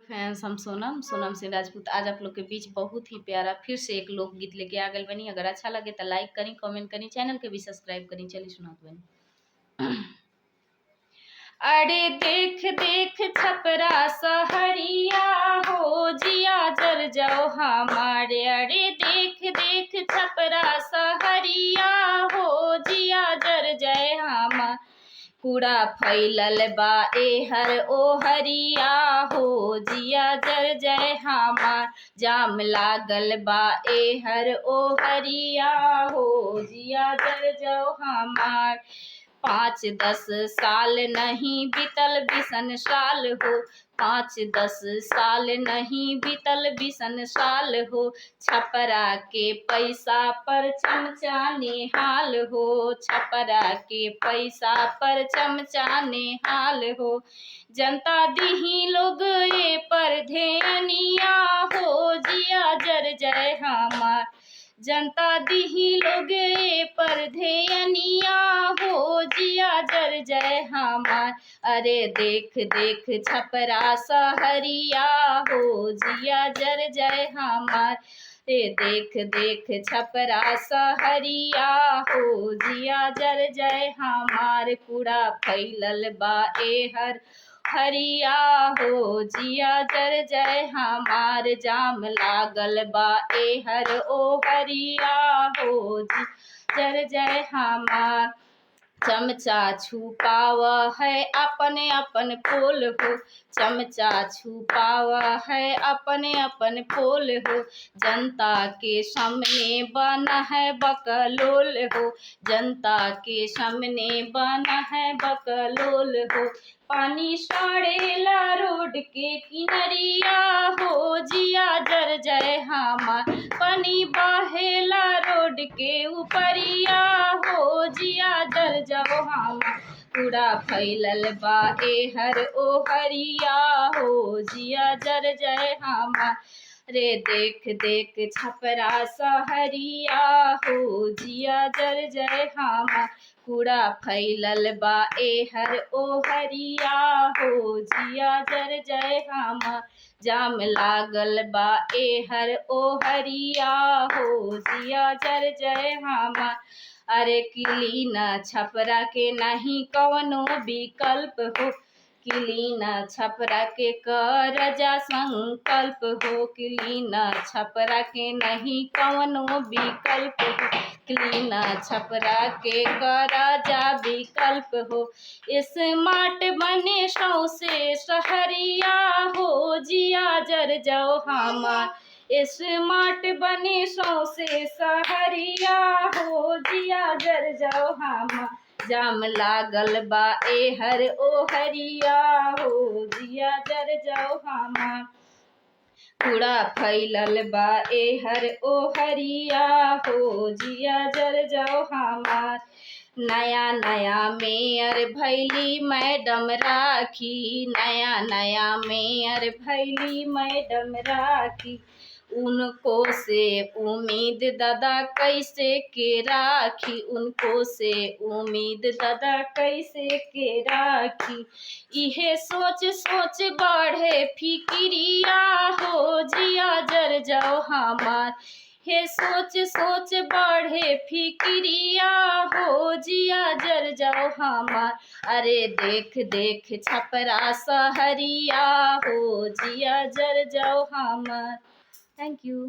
Fans, हम सोनम सोनम सिंह राजपूत आज आप लोग के बीच बहुत ही प्यारा फिर से एक लोकगीत लेके आ गए बनी। अगर अच्छा लगे तो लाइक करी, कमेंट करी, चैनल के भी सब्सक्राइब करी। चलिए सुनात बनी। अरे देख देख छपरा सहरिया हो जिया जर जाओ हमारे। अरे देख देख छपरा सहरिया हो जिया जर जय हमार। कूड़ा फैलल बा एहर ओहरिया हो जिया जर जय हमार। जाम लागल बा एहर ओहरिया हो जिया जर जाओ हमार। 5-10 साल नहीं बीतल बिसन साल हो। 5-10 साल नहीं बीतल बिसन साल हो। छपरा के पैसा पर चमचा निहाल हो। छपरा के पैसा पर चमचा निहाल हो। जनता दीही लोग ये पर ध्यानिया हो जिया जर जय हमार। जनता दीही लोग ये पर ध्यानिया हो जिया जर जय हमार। अरे देख देख छपरा सहरिया हो जिया जर जय हमार। रे देख देख छपरा सहरिया हो जिया जर जय हमार। कूड़ा फैलल बा एहर हरिया हो जिया जर जय हमार। जाम लागल बा एहर ओ हरिया हो जी जर जय हमार। चमचा छुपाव है अपने अपन पोल हो। चमचा छुपाव है अपने अपन पोल हो। जनता के सामने बना है बकलोल हो। जनता के सामने बना है बकलोल हो। पानी सड़ेला रोड के किनरिया हो जिया जर जय हमार। पानी बहेला रोड के ऊपरिया हो जिया जर जाओ हमार। कूड़ा फैलल बा एहर ओहरिया हो जिया जर जय हमार। रे देख देख छपरा सहरिया हो जिया जर जय हमार। कूड़ा फैलल बा एहर ओहरिया हो जिया जर जय हमार। जाम लागल बा एहर ओहरिया हो जिया जर जय हमार। अरे किलीना छपरा के नहीं कवनो विकल्प हो। किलीना छपरा के कर जा संकल्प हो। किलीना छपरा के नहीं कवनो विकल्प हो। किलीना छपरा के कर जा विकल्प हो। स्मार्ट बने सौसे सहरिया हो जिया जर जाओ हमार। स्मार्ट बने सौसे सहरिया हो जिया जर जाओ हमार। जाम लागल बा एहर ओहरिया हो जिया जर जाओ हमार। कूड़ा फैलल बा एहर ओहरिया हो जिया जर जाओ हमार। नया नया मेयर भैली मैडम राखी। नया नया मेयर भैली मैडम राखी। उनको से उम्मीद दादा कैसे के राखी। उनको से उम्मीद दादा कैसे के राखी। इहे सोच सोच बढ़े फिकिरिया हो जिया जर जाओ हमार। हे सोच सोच बढ़े फिकिरिया हो जिया जर जाओ हमार। अरे देख देख छपरा सहरिया हो जिया जर जाओ हमार। Thank you.